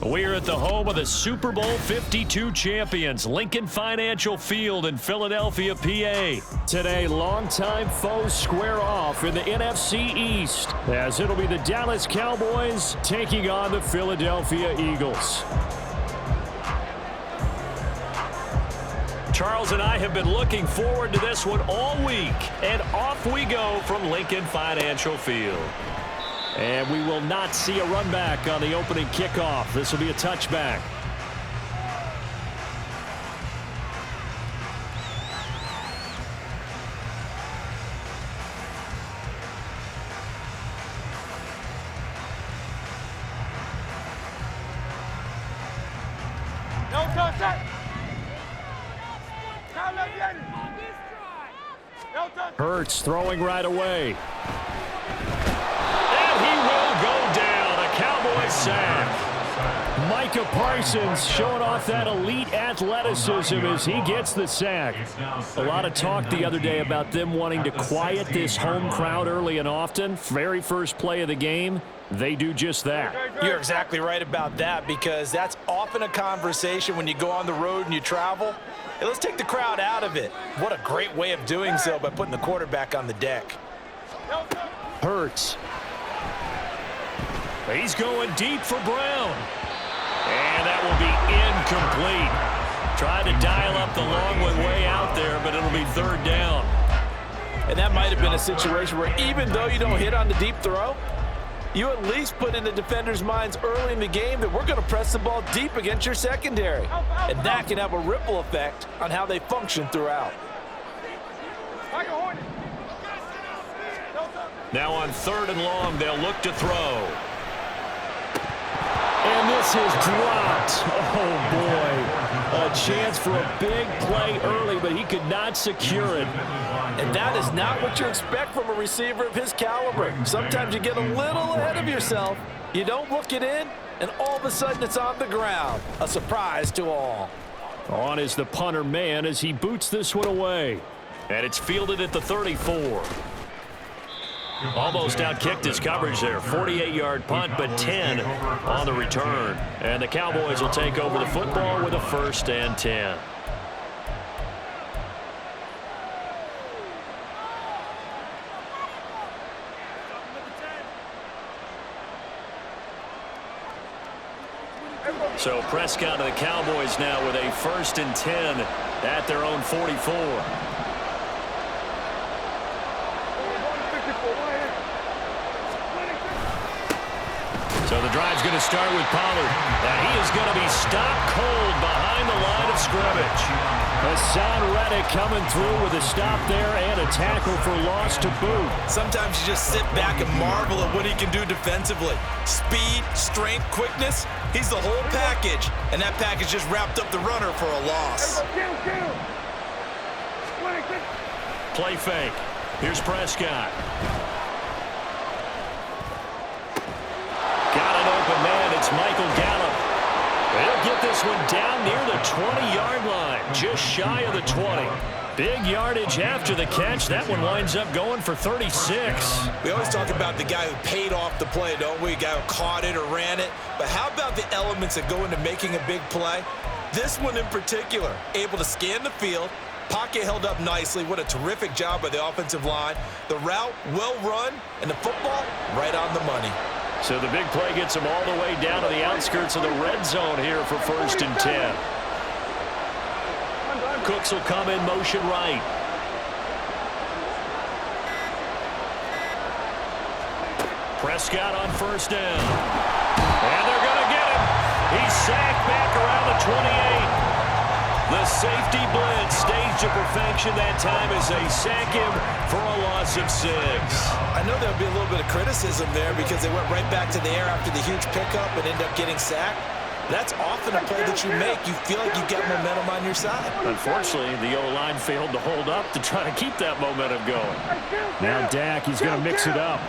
We're at the home of the Super Bowl 52 champions, Lincoln Financial Field in Philadelphia, PA. Today, longtime foes square off in the NFC East, as it'll be the Dallas Cowboys taking on the Philadelphia Eagles. Charles and I have been looking forward to this one all week, and off we go from Lincoln Financial Field. And we will not see a run back on the opening kickoff. This will be a touchback. Hurts throwing right away. Cowboys sack. Micah Parsons showing off that elite athleticism as he gets the sack. A lot of talk the other day about them wanting to quiet this home crowd early and often. Very first play of the game, they do just that. You're exactly right about that, because that's often a conversation when you go on the road and you travel. Hey, let's take the crowd out of it. What a great way of doing so by putting the quarterback on the deck. Hurts. He's going deep for Brown. And that will be incomplete. Tried to dial up the long one way out there, but it'll be third down. And that might have been a situation where even though you don't hit on the deep throw, you at least put in the defenders' minds early in the game that we're going to press the ball deep against your secondary. And that can have a ripple effect on how they function throughout. Now on third and long, they'll look to throw. And this is dropped. Oh, boy. A chance for a big play early, but he could not secure it. And that is not what you expect from a receiver of his caliber. Sometimes you get a little ahead of yourself. You don't look it in, and all of a sudden it's on the ground. A surprise to all. On is the punter man as he boots this one away. And it's fielded at the 34. Almost outkicked his coverage there. 48-yard punt, but 10 on the return. And the Cowboys will take over the football with a 1st and 10. So Prescott of the Cowboys now with a 1st and 10 at their own 44. So the drive's going to start with Pollard. And he is going to be stopped cold behind the line of scrimmage. Hassan Reddick coming through with a stop there and a tackle for loss to boot. Sometimes you just sit back and marvel at what he can do defensively. Speed, strength, quickness, he's the whole package. And that package just wrapped up the runner for a loss. Play fake. Here's Prescott. It's Michael Gallup. He'll get this one down near the 20-yard line, just shy of the 20. Big yardage after the catch. That one winds up going for 36. We always talk about the guy who paid off the play, don't we? The guy who caught it or ran it. But how about the elements that go into making a big play? This one in particular, able to scan the field. Pocket held up nicely. What a terrific job by the offensive line. The route, well run, and the football, right on the money. So the big play gets him all the way down to the outskirts of the red zone here for 1st and 10. Cooks will come in motion right. Prescott on 1st down. And they're going to get him. He's sacked back around the 28. The safety blitz staged to perfection that time as they sack him for a loss of 6. I know there'll be a little bit of criticism there because they went right back to the air after the huge pickup and ended up getting sacked. That's often a play that you make. You feel like you've got momentum on your side. Unfortunately, the O-line failed to hold up to try to keep that momentum going. Now Dak, he's going to mix it up.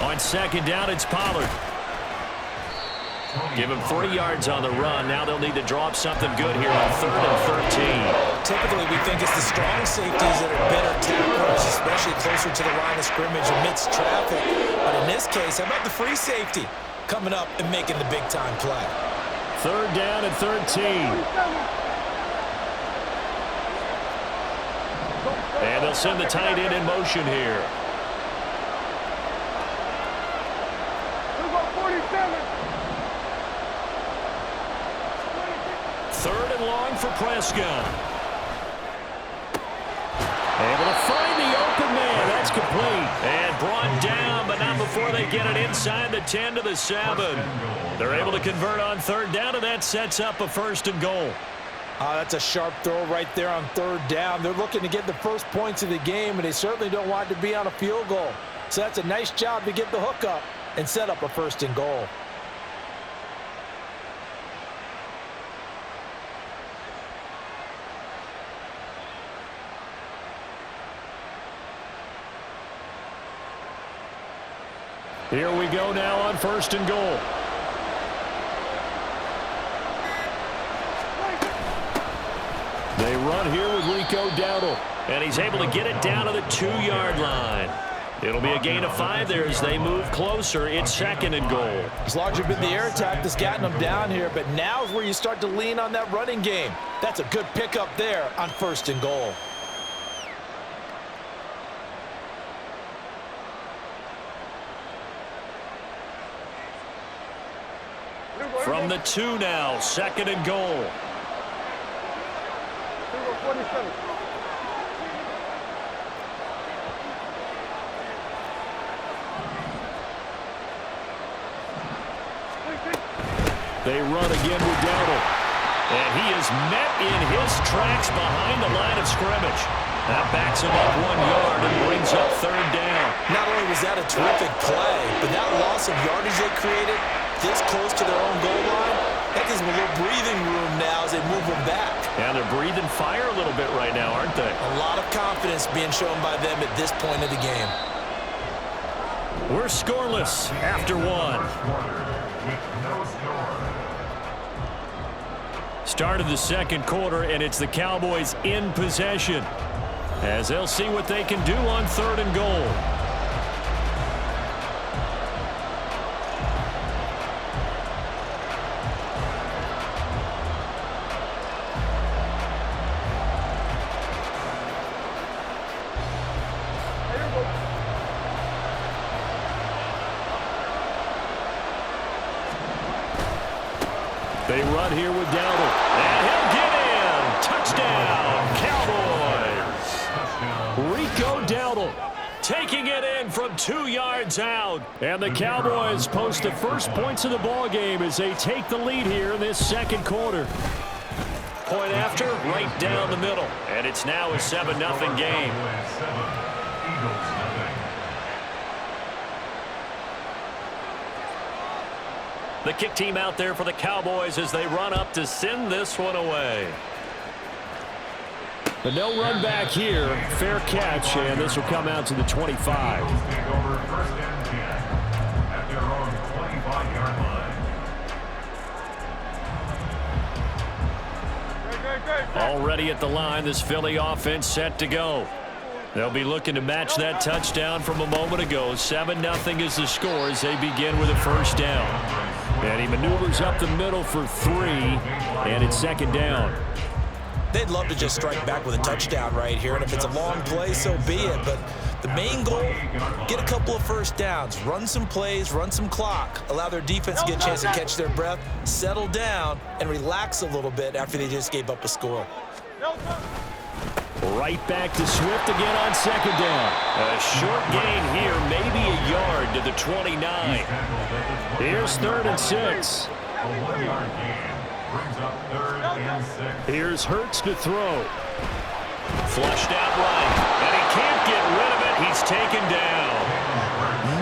On 2nd down, it's Pollard. Give him 3 yards on the run. Now they'll need to draw up something good here on 3rd and 13. Typically, we think it's the strong safeties that are better tacklers, especially closer to the line of scrimmage amidst traffic. But in this case, how about the free safety coming up and making the big-time play? 3rd down and 13. And they'll send the tight end in motion here. 3rd and long for Prescott. Able to find the open man. That's complete. And brought down, but not before they get it inside the 10 to the 7. They're able to convert on 3rd down, and that sets up a 1st and goal. That's a sharp throw right there on 3rd down. They're looking to get the first points of the game, and they certainly don't want it to be on a field goal. So that's a nice job to get the hook up and set up a 1st and goal. Here we go now on 1st and goal. They run here with Rico Dowdle, and he's able to get it down to the 2-yard line. It'll be a gain of 5 there as they move closer. It's 2nd and goal. It's largely been the air attack that's gotten them down here, but now is where you start to lean on that running game. That's a good pickup there on 1st and goal. From the 2 now, 2nd and goal. They run again with Dowdle. And he is met in his tracks behind the line of scrimmage. That backs him up 1 yard and brings up 3rd down. Not only was that a terrific play, but that loss of yardage they created this close to their own goal line, that gives them a little breathing room now as they move them back. And they're breathing fire a little bit right now, aren't they? A lot of confidence being shown by them at this point of the game. We're scoreless after 1. Start of the 2nd quarter, and it's the Cowboys in possession as they'll see what they can do on 3rd and goal. They run here with Dowdle, and he'll get in. Touchdown, Cowboys. Rico Dowdle taking it in from 2 yards out. And the Cowboys post the first points of the ball game as they take the lead here in this 2nd quarter. Point after, right down the middle. And it's now a 7-0 game. The kick team out there for the Cowboys as they run up to send this one away. But no run back here. Fair catch, and this will come out to the 25. Already at the line, this Philly offense set to go. They'll be looking to match that touchdown from a moment ago. 7-0 is the score as they begin with a 1st down. And he maneuvers up the middle for 3, and it's 2nd down. They'd love to just strike back with a touchdown right here, and if it's a long play, so be it. But the main goal, get a couple of 1st downs, run some plays, run some clock, allow their defense to get a chance to catch their breath, settle down, and relax a little bit after they just gave up a score. Right back to Swift again on 2nd down. A short gain here, maybe a yard to the 29. Here's 3rd and 6. Here's Hurts to throw. Flushed out right, and he can't get rid of it. He's taken down.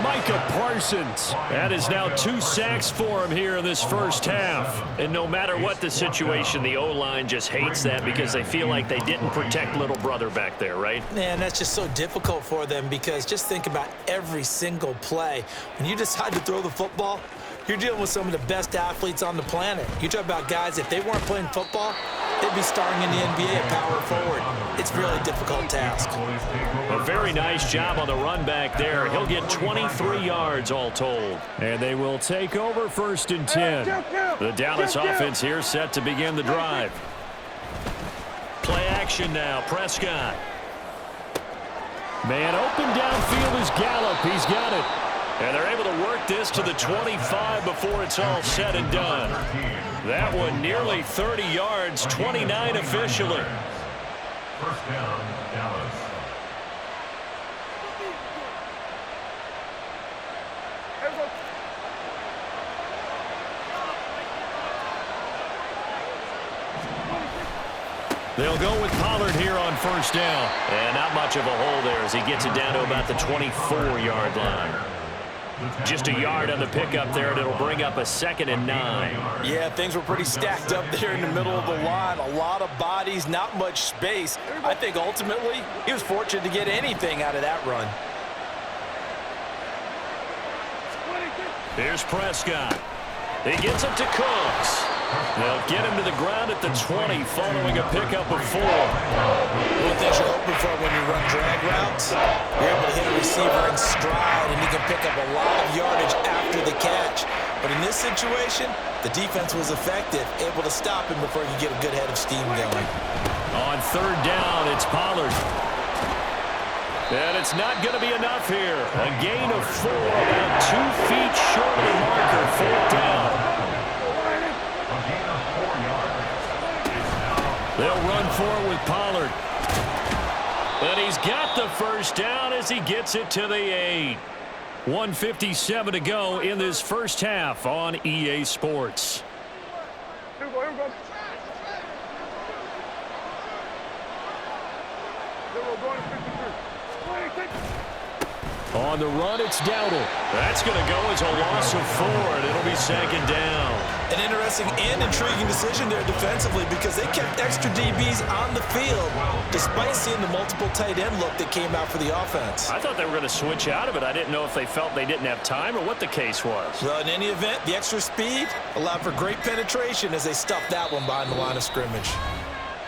Micah Parsons. That is now 2 sacks for him here in this 1st half. And no matter what the situation, the O-line just hates that because they feel like they didn't protect little brother back there, right? Man, that's just so difficult for them because just think about every single play. When you decide to throw the football, You're dealing with some of the best athletes on the planet. You talk about guys, if they weren't playing football, they'd be starring in the NBA at power forward. It's a really difficult task. A very nice job on the run back there. He'll get 23 yards all told. And they will take over 1st and 10. The Dallas offense here set to begin the drive. Play action now, Prescott. Man open downfield is Gallup. He's got it. And they're able to work this to the 25 before it's all said and done. That one nearly 30 yards, 29 officially. First down, Dallas. They'll go with Pollard here on 1st down. And not much of a hole there as he gets it down to about the 24-yard line. Just a yard on the pickup there, and it'll bring up a 2nd and 9. Yeah, things were pretty stacked up there in the middle of the line. A lot of bodies, not much space. I think ultimately he was fortunate to get anything out of that run. Here's Prescott. He gets it to Cooks. They'll get him to the ground at the 20 following a pickup of 4. One thing you're hoping for when you run drag routes, you're able to hit a receiver in stride and he can pick up a lot of yardage after the catch. But in this situation, the defense was effective, able to stop him before he could get a good head of steam going. On 3rd down, it's Pollard. And it's not going to be enough here. A gain of 4, about 2 feet short of the marker, 4th down. They'll run for it with Pollard. But he's got the 1st down as he gets it to the 8. 1:57 to go in this first half on EA Sports. Here we go. On the run, it's Dowdle. That's going to go as a loss of 4, and it'll be 2nd down. An interesting and intriguing decision there defensively because they kept extra DBs on the field despite seeing the multiple tight end look that came out for the offense. I thought they were going to switch out of it. I didn't know if they felt they didn't have time or what the case was. Well, in any event, the extra speed allowed for great penetration as they stuffed that one behind the line of scrimmage.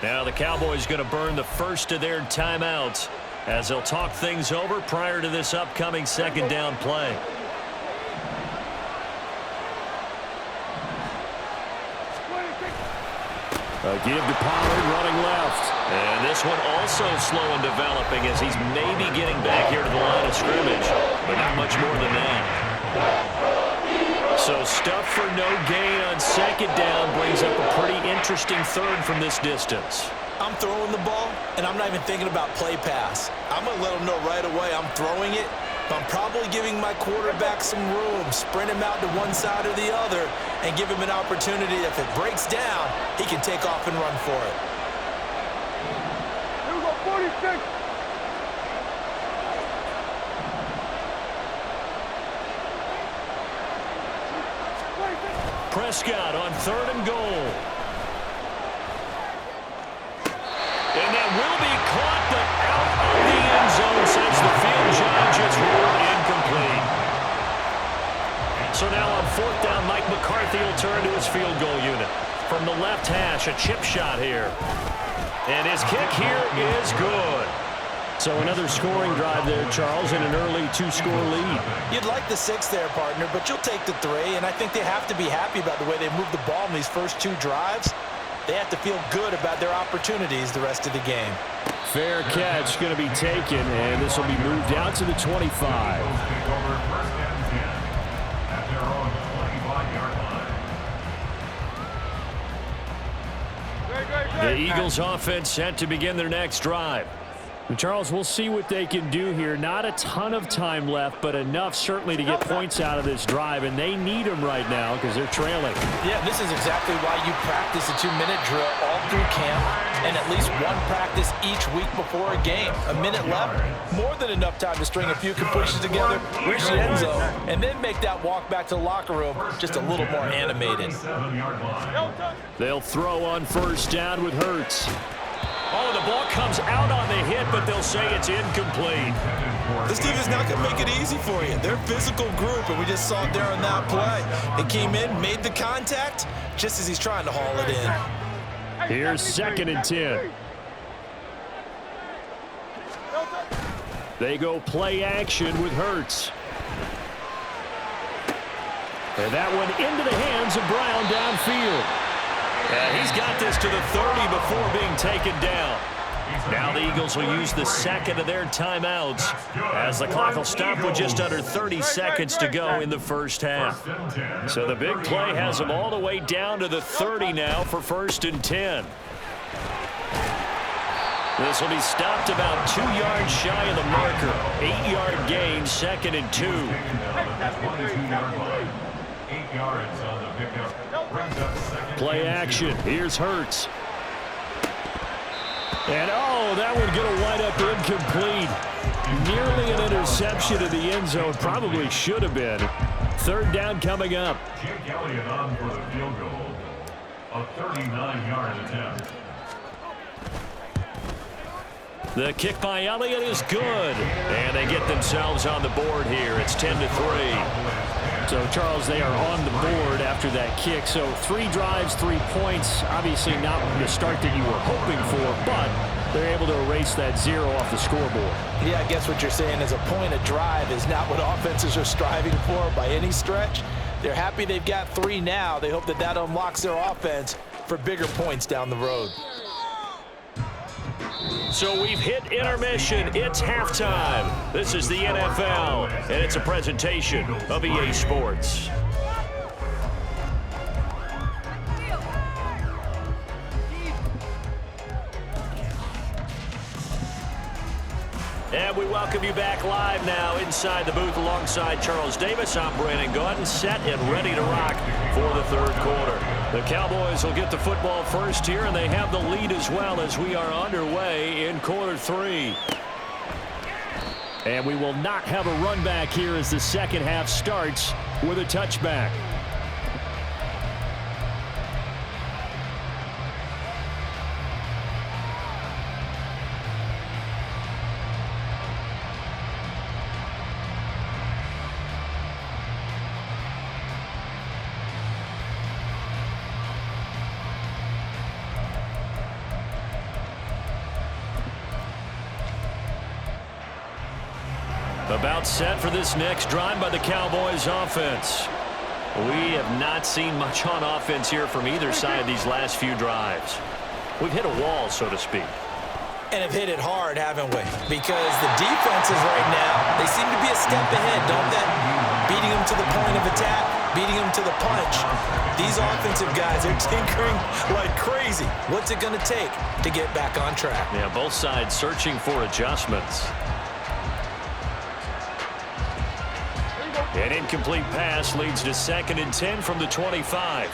Now the Cowboys going to burn the first of their timeouts as they'll talk things over prior to this upcoming 2nd down play. A give to Pollard running left. And this one also slow in developing as he's maybe getting back here to the line of scrimmage, but not much more than that. So stuff for no gain on 2nd down brings up a pretty interesting 3rd from this distance. I'm throwing the ball, and I'm not even thinking about play pass. I'm going to let them know right away I'm throwing it, but I'm probably giving my quarterback some room, sprint him out to one side or the other, and give him an opportunity. If it breaks down, he can take off and run for it. Here we go, 46. Prescott on 3rd and goal. And that will be caught, but out of the end zone since the field judge is ruled incomplete. So now on 4th down, Mike McCarthy will turn to his field goal unit. From the left hash, a chip shot here. And his kick here is good. So another scoring drive there, Charles, and an early 2-score lead. You'd like the 6 there, partner, but you'll take the 3, and I think they have to be happy about the way they moved the ball in these first 2 drives. They have to feel good about their opportunities the rest of the game. Fair catch going to be taken, and this will be moved out to the 25. The Eagles offense set to begin their next drive. And Charles, we'll see what they can do here. Not a ton of time left, but enough certainly to get points out of this drive, and they need them right now because they're trailing. Yeah, this is exactly why you practice a 2-minute drill all through camp and at least one practice each week before a game. A minute left, more than enough time to string a few completions together, reach the end zone, and then make that walk back to the locker room just a little more animated. They'll throw on 1st down with Hurts. Oh, the ball comes out on the hit, but they'll say it's incomplete. This team is not going to make it easy for you. They're a physical group, and we just saw it there on that play. They came in, made the contact, just as he's trying to haul it in. Here's 2nd and 10. They go play action with Hurts. And that one into the hands of Brown downfield. And he's got this to the 30 before being taken down. Now the Eagles will use the second of their timeouts as the clock will stop with just under 30 seconds to go in the first half. So the big play has them all the way down to the 30 now for 1st and 10. This will be stopped about 2 yards shy of the marker. 8-yard gain, 2nd and 2. 8 yards on the pickup. Brings up 2nd. Play action. Here's Hurts. And, oh, that one going to wind up incomplete. Nearly an interception in the end zone. Probably should have been. 3rd down coming up. Jake Elliott on for the field goal. A 39-yard attempt. The kick by Elliott is good. And they get themselves on the board here. It's 10-3. So, Charles, they are on the board after that kick. So 3 drives, 3 points. Obviously not the start that you were hoping for, but they're able to erase that 0 off the scoreboard. Yeah, I guess what you're saying is a point of drive is not what offenses are striving for by any stretch. They're happy they've got 3 now. They hope that that unlocks their offense for bigger points down the road. So we've hit intermission. It's halftime. This is the NFL, and it's a presentation of EA Sports. And we welcome you back live now inside the booth alongside Charles Davis. I'm Brandon Gaudin, set and ready to rock for the 3rd quarter. The Cowboys will get the football first here, and they have the lead as well as we are underway in quarter 3. And we will not have a run back here as the second half starts with a touchback. About set for this next drive by the Cowboys offense. We have not seen much on offense here from either side these last few drives. We've hit a wall, so to speak. And have hit it hard, haven't we? Because the defenses right now, they seem to be a step ahead, don't they? Beating them to the point of attack, beating them to the punch. These offensive guys are tinkering like crazy. What's it going to take to get back on track? Yeah, both sides searching for adjustments. An incomplete pass leads to 2nd and 10 from the 25.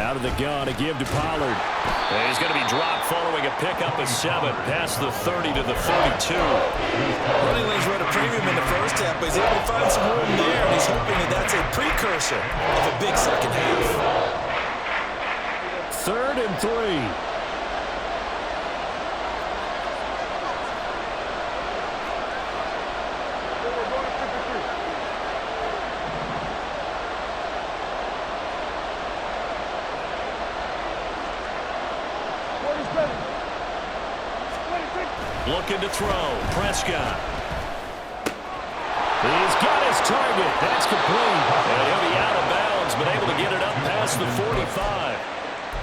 Out of the gun, a give to Pollard. And he's going to be dropped following a pickup of 7 past the 30 to the 32. Running lanes were at a premium in the first half, but he's able to find some room there, and he's hoping that that's a precursor of a big second half. 3rd and 3. Looking to throw. Prescott. He's got his target. That's complete. And he'll be out of bounds, but able to get it up past the 45.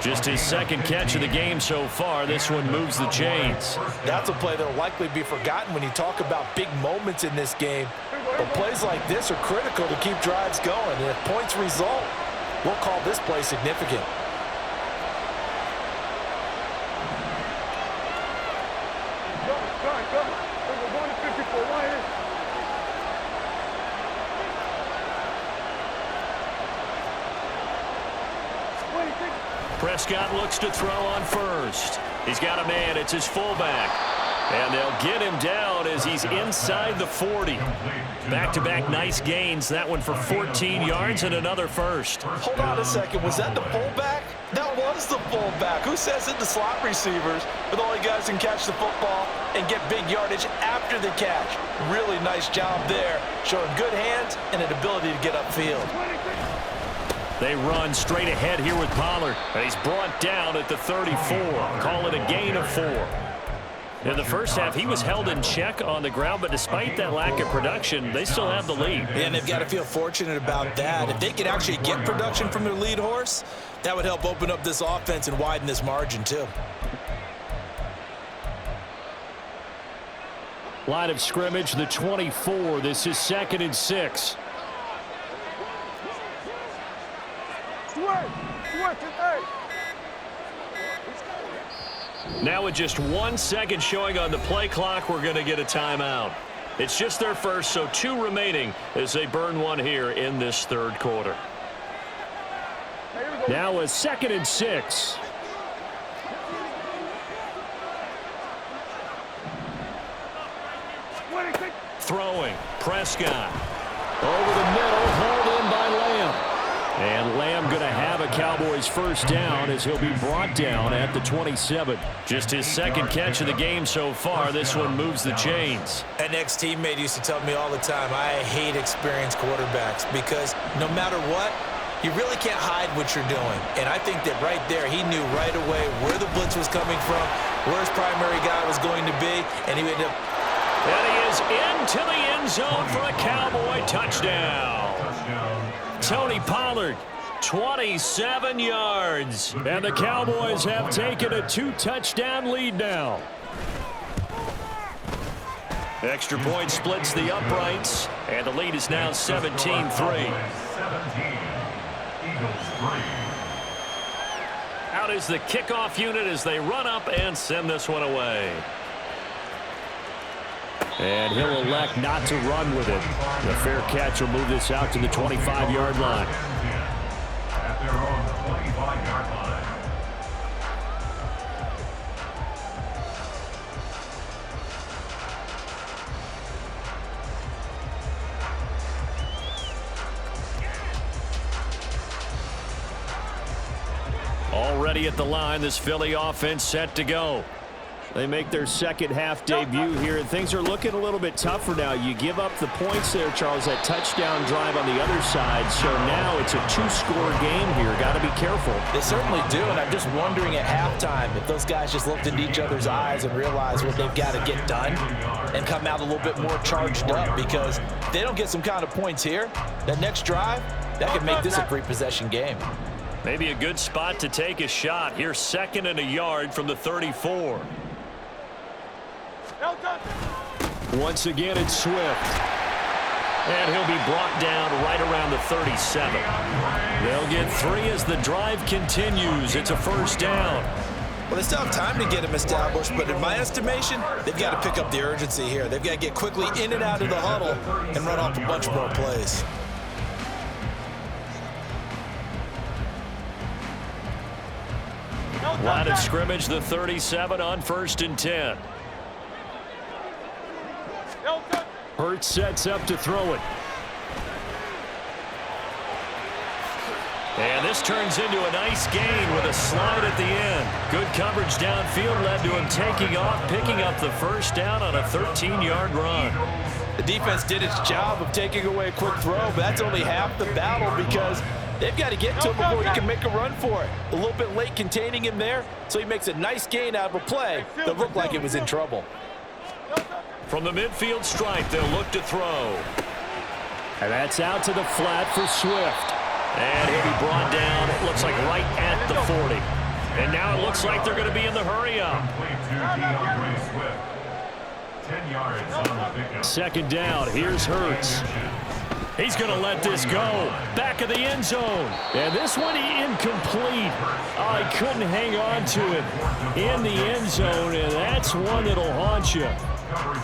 Just his 2nd catch of the game so far. This one moves the chains. That's a play that will likely be forgotten when you talk about big moments in this game. But plays like this are critical to keep drives going. And if points result, we'll call this play significant. Prescott looks to throw on first. He's got a man. It's his fullback. And they'll get him down as he's inside the 40. Back-to-back nice gains. That one for 14 yards and another first. Hold on a second. Was that the fullback? That was loves the fullback. Who says it? The slot receivers, with all you guys can catch the football and get big yardage after the catch. Really nice job there, showing good hands and an ability to get upfield. They run straight ahead here with Pollard, and he's brought down at the 34. Call it a gain of 4. In the first half, he was held in check on the ground, but despite that lack of production, they still have the lead. And they've got to feel fortunate about that. If they could actually get production from their lead horse, that would help open up this offense and widen this margin too. Line of scrimmage, the 24. This is 2nd and 6. Now with just 1 second showing on the play clock, we're going to get a timeout. It's just their first, so 2 remaining as they burn one here in this 3rd quarter. Now a 2nd and 6. Throwing, Prescott. Over the middle, hauled in by Lamb. And Lamb going to have a Cowboys first down as he'll be brought down at the 27. Just his 2nd catch of the game so far. This one moves the chains. An ex-teammate used to tell me all the time, I hate experienced quarterbacks because no matter what, you really can't hide what you're doing. And I think that right there, he knew right away where the blitz was coming from, where his primary guy was going to be, and he ended up. And he is into the end zone for a Cowboy touchdown. Tony Pollard, 27 yards. And the Cowboys have taken a 2-touchdown lead now. Extra point splits the uprights, and the lead is now 17-3. Out is the kickoff unit as they run up and send this one away. And he'll elect not to run with it. The fair catch will move this out to the 25-yard line. At their own 25-yard line. Already at the line, this Philly offense set to go. They make their 2nd half debut here, and things are looking a little bit tougher now. You give up the points there, Charles, that touchdown drive on the other side. So now it's a 2-score game here. Got to be careful. They certainly do, and I'm just wondering at halftime if those guys just looked into each other's eyes and realized what they've got to get done and come out a little bit more charged up, because if they don't get some kind of points here, that next drive, that could make this a 3-possession game. Maybe a good spot to take a shot. Here, 2nd and a yard from the 34. Once again, it's Swift. And he'll be brought down right around the 37. They'll get 3 as the drive continues. It's a first down. Well, they still have time to get him established, but in my estimation, they've got to pick up the urgency here. They've got to get quickly in and out of the huddle and run off a bunch more plays. Line of scrimmage, the 37 on 1st and 10. Hurts sets up to throw it. And this turns into a nice gain with a slide at the end. Good coverage downfield led to him taking off, picking up the first down on a 13-yard run. The defense did its job of taking away a quick throw, but that's only half the battle because they've got to get to him before he can make a run for it. A little bit late containing him there, so he makes a nice gain out of a play that looked like it was in trouble. From the midfield stripe, they'll look to throw. And that's out to the flat for Swift. And he'll be brought down, it looks like right at the 40. And now it looks like they're going to be in the hurry-up. 10 yards on the pickup. 2nd down, here's Hurts. He's going to let this go. Back of the end zone. And this one incomplete. Oh, he couldn't hang on to it in the end zone, and that's one that'll haunt you.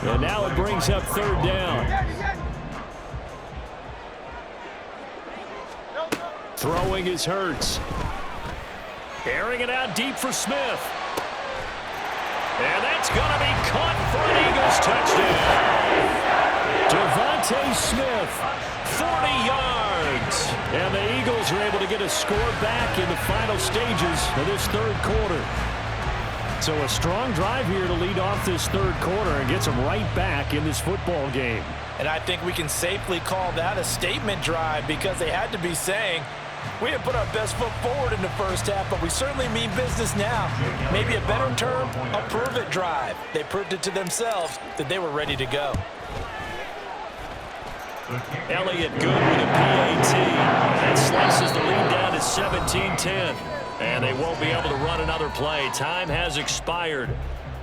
And now it brings up 3rd down. Throwing is Hurts. Airing it out deep for Smith. And that's going to be caught for an Eagles touchdown. Devontae Smith, 40 yards. And the Eagles are able to get a score back in the final stages of this third quarter. So a strong drive here to lead off this third quarter and gets them right back in this football game. And I think we can safely call that a statement drive because they had to be saying, we didn't put our best foot forward in the first half, but we certainly mean business now. Maybe a better term, a prove-it drive. They proved it to themselves that they were ready to go. Elliott good with a PAT. That slices the lead down to 17-10. And they won't be able to run another play. Time has expired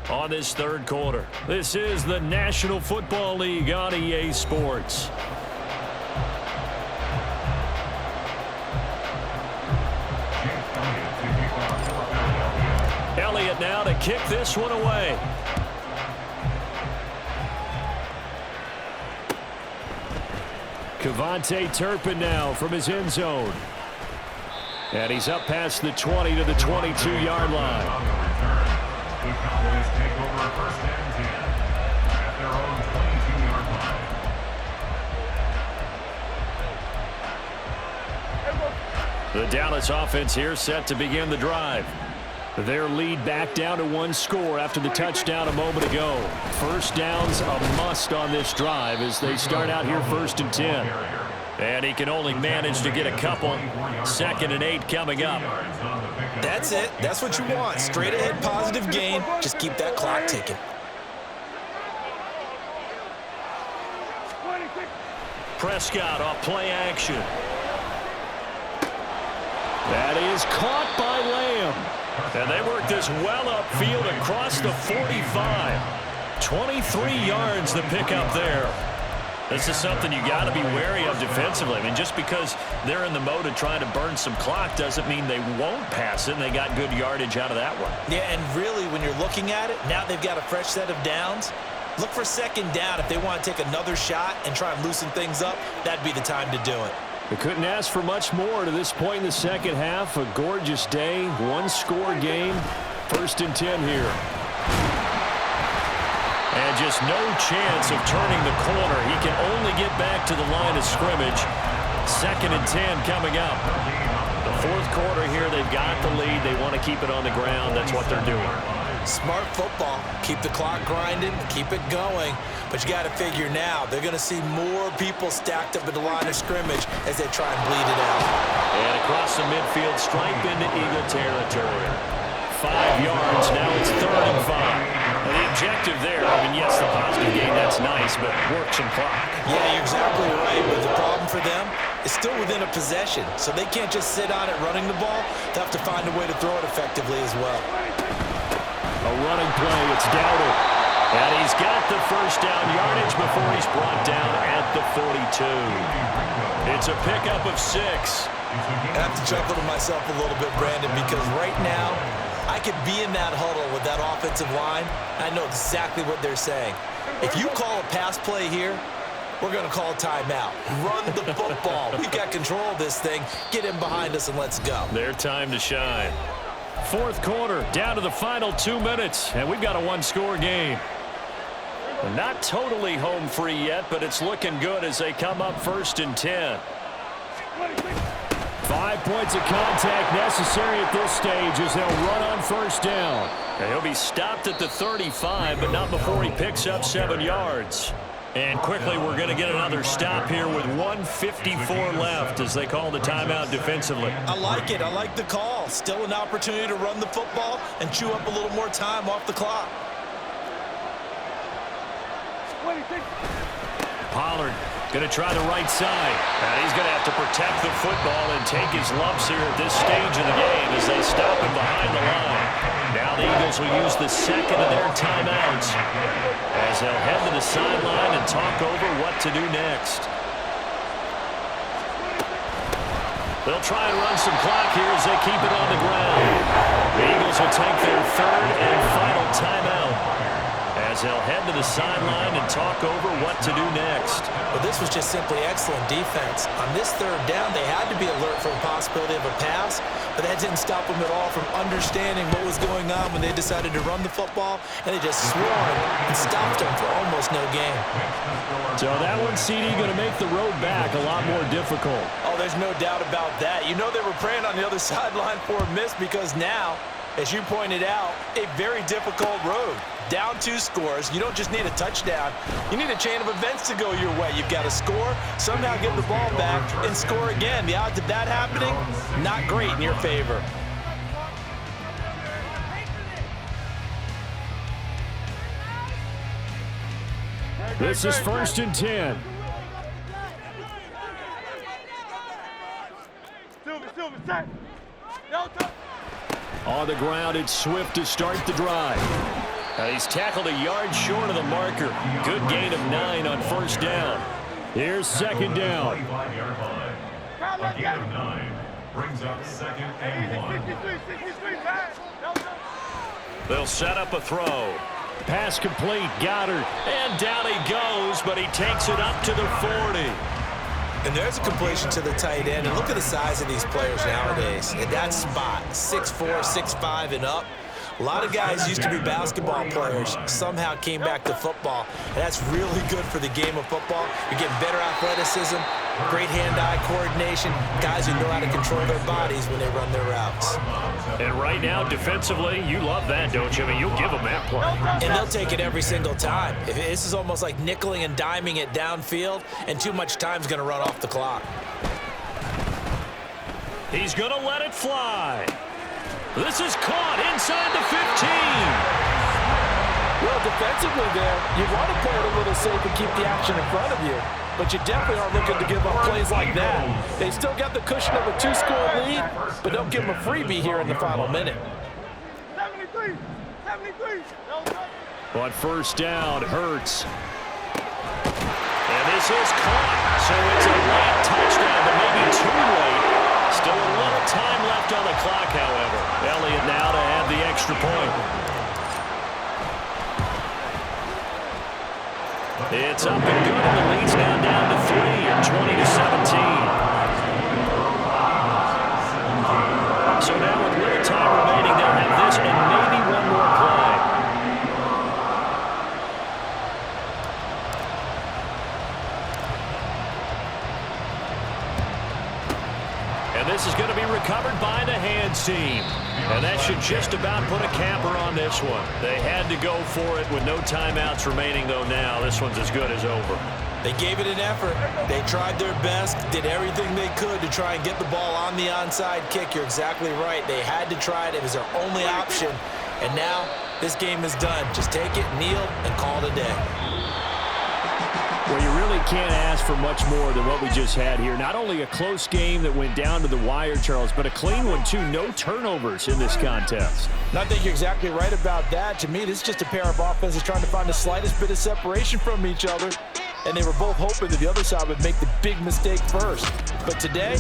on this third quarter. This is the National Football League on EA Sports. Elliott now to kick this one away. Kevontae Turpin now from his end zone. And he's up past the 20 to the 22-yard line. The Cowboys take over first and 10 at their own 22-yard line. The Dallas offense here set to begin the drive. Their lead back down to one score after the touchdown a moment ago. First down's a must on this drive as they start out here 1st and 10. And he can only manage to get a couple. 2nd and 8 coming up. That's it. That's what you want. Straight ahead positive gain. Just keep that clock ticking. Prescott off play action. That is caught by Lamb. And they work this well upfield across the 45. 23 yards to pick up there. This is something you got to be wary of defensively. I mean, just because they're in the mode of trying to burn some clock doesn't mean they won't pass it, and they got good yardage out of that one. Yeah, and really, when you're looking at it, now they've got a fresh set of downs. Look for 2nd down if they want to take another shot and try and loosen things up. That'd be the time to do it. They couldn't ask for much more to this point in the second half. A gorgeous day, one-score game. 1st and 10 here. And just no chance of turning the corner. He can only get back to the line of scrimmage. 2nd and 10 coming up. The fourth quarter here, they've got the lead. They want to keep it on the ground. That's what they're doing. Smart football. Keep the clock grinding, keep it going. But you got to figure now, they're going to see more people stacked up at the line of scrimmage as they try and bleed it out. And across the midfield, stripe into Eagle territory. 5 yards, now it's 3rd and 5. Now the objective there, I mean, yes, the positive gain, that's nice, but work some clock. Yeah, you're exactly right, but the problem for them is still within a possession, so they can't just sit on it running the ball. They have to find a way to throw it effectively as well. A running play, it's Dowdle. And he's got the first down yardage before he's brought down at the 42. It's a pickup of 6. I have to chuckle to myself a little bit, Brandon, because right now I could be in that huddle with that offensive line. I know exactly what they're saying. If you call a pass play here, we're going to call a timeout. Run the football. We've got control of this thing. Get him behind us and let's go. Their time to shine. Fourth quarter, down to the final 2 minutes, and we've got a one-score game. Not totally home free yet, but it's looking good as they come up 1st and 10. 5 points of contact necessary at this stage as they'll run on 1st down. And he'll be stopped at the 35, but not before he picks up 7 yards. And quickly, we're going to get another stop here with 1:54 left as they call the timeout defensively. I like it. I like the call. Still an opportunity to run the football and chew up a little more time off the clock. Pollard going to try the right side. And he's going to have to protect the football and take his lumps here at this stage of the game as they stop him behind the line. Now the Eagles will use the 2nd of their timeouts as they'll head to the sideline and talk over what to do next. They'll try and run some clock here as they keep it on the ground. The Eagles will take their 3rd and final timeout as as they'll head to the sideline and talk over what to do next. Well, this was just simply excellent defense. On this third down, they had to be alert for the possibility of a pass, but that didn't stop them at all from understanding what was going on when they decided to run the football, and they just swarmed and stopped them for almost no gain. So that one, CD, going to make the road back a lot more difficult. Oh, there's no doubt about that. You know they were praying on the other sideline for a miss because now, as you pointed out, a very difficult road. Down 2 scores. You don't just need a touchdown. You need a chain of events to go your way. You've got to score, somehow get the ball back, and score again. The odds of that happening, not great in your favor. This is 1st and 10. Silver, set. Delta. On the ground, it's Swift to start the drive. He's tackled a yard short of the marker. Good gain of 9 on 1st down. Here's 2nd down. A gain of 9 brings up 2nd and 1. They'll set up a throw. Pass complete, Goddard, and down he goes, but he takes it up to the 40. And there's a completion to the tight end. And look at the size of these players nowadays. In that spot, 6'4", 6'5", and up. A lot of guys used to be basketball players, somehow came back to football. And that's really good for the game of football. You're getting better athleticism, great hand-eye coordination, guys who know how to control their bodies when they run their routes. And right now, defensively, you love that, don't you? I mean, you'll give them that play. And they'll take it every single time. This is almost like nickeling and diming it downfield, and too much time's going to run off the clock. He's going to let it fly. This is caught inside the 15. Well, defensively there, you want to play it a little safe and keep the action in front of you. But you definitely aren't looking to give up plays like that. They still got the cushion of a 2-score lead, but don't give them a freebie here in the final minute. 73. On 1st down, Hurts. And this is caught. So it's a late touchdown, but maybe too late. Still a little time left on the clock, however. Elliott now to add the extra point. It's up and good, and the lead's now down to 3 at 20-17. So now with little time remaining, they'll have this and maybe one more play. And this is going to be recovered by the hands team. And that should just about put a capper on this one. They had to go for it with no timeouts remaining, though now. This one's as good as over. They gave it an effort. They tried their best, did everything they could to try and get the ball on the onside kick. You're exactly right. They had to try it. It was their only option. And now this game is done. Just take it, kneel, and call it a day. Well, you really can't ask for much more than what we just had here. Not only a close game that went down to the wire, Charles, but a clean one, too. No turnovers in this contest. And I think you're exactly right about that. To me, this is just a pair of offenses trying to find the slightest bit of separation from each other. And they were both hoping that the other side would make the big mistake first. But today,